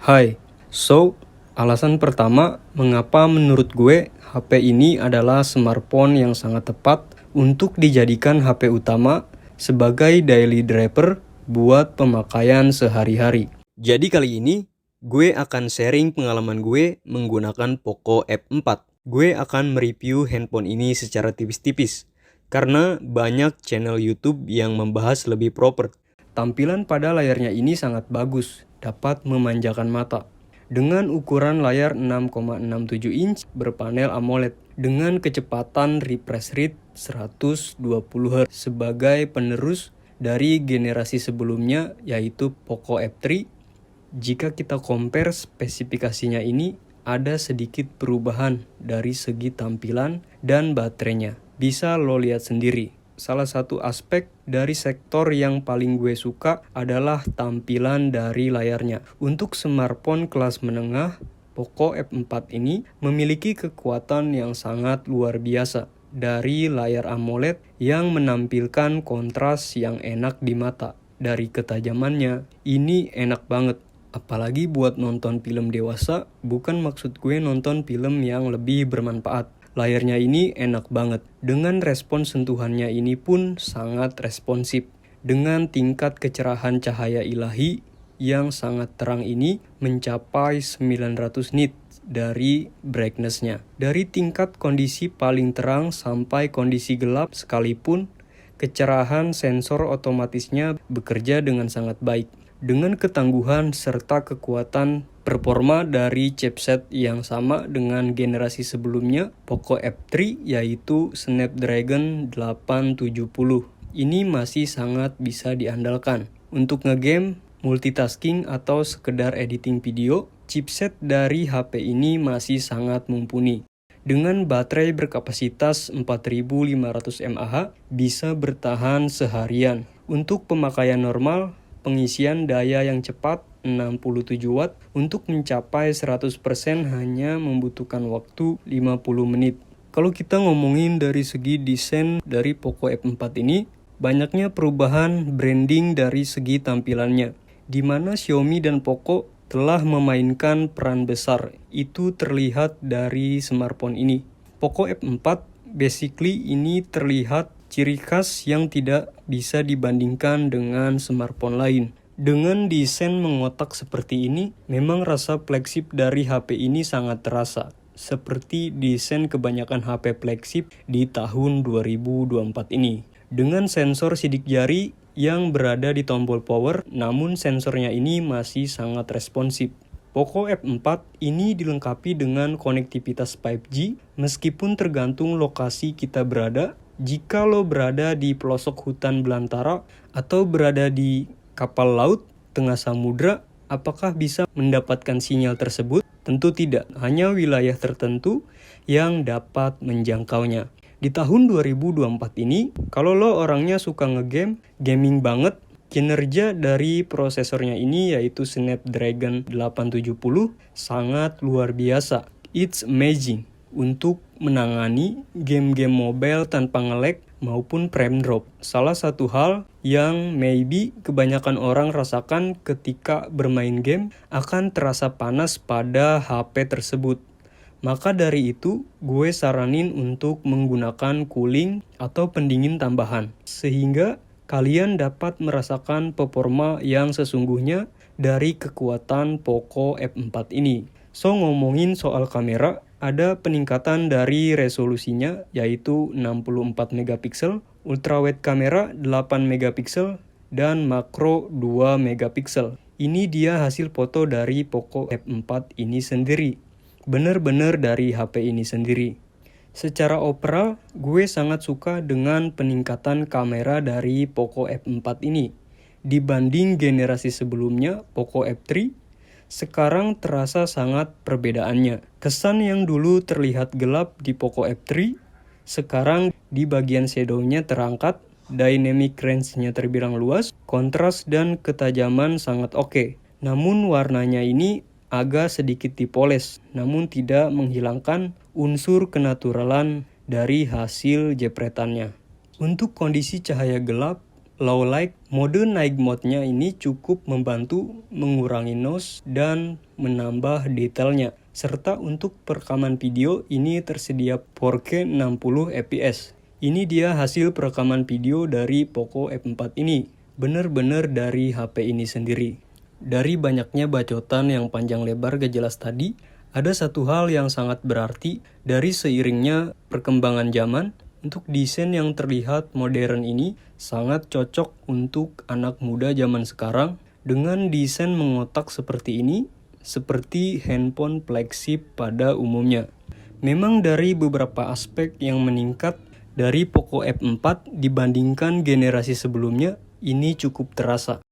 Hai, alasan pertama mengapa menurut gue HP ini adalah smartphone yang sangat tepat untuk dijadikan HP utama sebagai daily driver buat pemakaian sehari-hari. Jadi kali ini gue akan sharing pengalaman gue menggunakan Poco F4. Gue akan mereview handphone ini secara tipis-tipis karena banyak channel YouTube yang membahas lebih proper. Tampilan pada layarnya ini sangat bagus, dapat memanjakan mata. Dengan ukuran layar 6,67 inch berpanel AMOLED dengan kecepatan refresh rate 120 Hz sebagai penerus dari generasi sebelumnya yaitu Poco F3. Jika kita compare spesifikasinya ini ada sedikit perubahan dari segi tampilan dan baterainya. Bisa lo lihat sendiri. Salah satu aspek dari sektor yang paling gue suka adalah tampilan dari layarnya. Untuk smartphone kelas menengah, Poco F4 ini memiliki kekuatan yang sangat luar biasa. Dari layar AMOLED yang menampilkan kontras yang enak di mata. Dari ketajamannya, ini enak banget. Apalagi buat nonton film dewasa, bukan maksud gue nonton film yang lebih bermanfaat. Layarnya ini enak banget. Dengan respon sentuhannya ini pun sangat responsif. Dengan tingkat kecerahan cahaya ilahi yang sangat terang ini mencapai 900 nit dari brightness-nya. Dari tingkat kondisi paling terang sampai kondisi gelap sekalipun, kecerahan sensor otomatisnya bekerja dengan sangat baik. Dengan ketangguhan serta kekuatan performa dari chipset yang sama dengan generasi sebelumnya, Poco F3 yaitu Snapdragon 870. Ini masih sangat bisa diandalkan. Untuk ngegame, multitasking atau sekedar editing video, chipset dari HP ini masih sangat mumpuni. Dengan baterai berkapasitas 4500 mAh bisa bertahan seharian. Untuk pemakaian normal, pengisian daya yang cepat 67 watt untuk mencapai 100% hanya membutuhkan waktu 50 menit. Kalau kita ngomongin dari segi desain dari Poco F4 ini, banyaknya perubahan branding dari segi tampilannya, di mana Xiaomi dan Poco telah memainkan peran besar. Itu terlihat dari smartphone ini. Poco F4 basically ini terlihat ciri khas yang tidak bisa dibandingkan dengan smartphone lain. Dengan desain mengotak seperti ini, memang rasa flagship dari HP ini sangat terasa. Seperti desain kebanyakan HP flagship di tahun 2024 ini. Dengan sensor sidik jari yang berada di tombol power, namun sensornya ini masih sangat responsif. Poco F4 ini dilengkapi dengan konektivitas 5G, meskipun tergantung lokasi kita berada. Jika lo berada di pelosok hutan belantara atau berada di kapal laut tengah samudra, apakah bisa mendapatkan sinyal tersebut? Tentu tidak, hanya wilayah tertentu yang dapat menjangkaunya. Di tahun 2024 ini, kalau lo orangnya suka ngegame, gaming banget, kinerja dari prosesornya ini yaitu Snapdragon 870 sangat luar biasa. It's amazing untuk menangani game-game mobile tanpa nge-lag maupun frame drop. Salah satu hal yang maybe kebanyakan orang rasakan ketika bermain game akan terasa panas pada HP tersebut. Maka dari itu, gue saranin untuk menggunakan cooling atau pendingin tambahan. Sehingga kalian dapat merasakan performa yang sesungguhnya dari kekuatan Poco F4 ini. So, ngomongin soal kamera, ada peningkatan dari resolusinya yaitu 64 megapiksel, ultrawide kamera 8 megapiksel, dan makro 2 megapiksel. Ini dia hasil foto dari Poco F4 ini sendiri. Bener-bener dari HP ini sendiri. Secara overall, gue sangat suka dengan peningkatan kamera dari Poco F4 ini. Dibanding generasi sebelumnya, Poco F3, sekarang terasa sangat perbedaannya. Kesan yang dulu terlihat gelap di Poco F3, sekarang di bagian shadow-nya terangkat, dynamic range-nya terbilang luas, kontras dan ketajaman sangat oke. Namun warnanya ini agak sedikit dipoles, namun tidak menghilangkan unsur kenaturalan dari hasil jepretannya. Untuk kondisi cahaya gelap, low light, mode night mode-nya ini cukup membantu mengurangi noise dan menambah detailnya. Serta untuk perekaman video ini tersedia 4K 60 fps. Ini dia hasil perekaman video dari Poco F4 ini. Bener-bener dari HP ini sendiri. Dari banyaknya bacotan yang panjang lebar gak jelas tadi, ada satu hal yang sangat berarti dari seiringnya perkembangan zaman. Untuk desain yang terlihat modern ini sangat cocok untuk anak muda zaman sekarang dengan desain mengotak seperti ini, seperti handphone flagship pada umumnya. Memang dari beberapa aspek yang meningkat dari Poco F4 dibandingkan generasi sebelumnya, ini cukup terasa.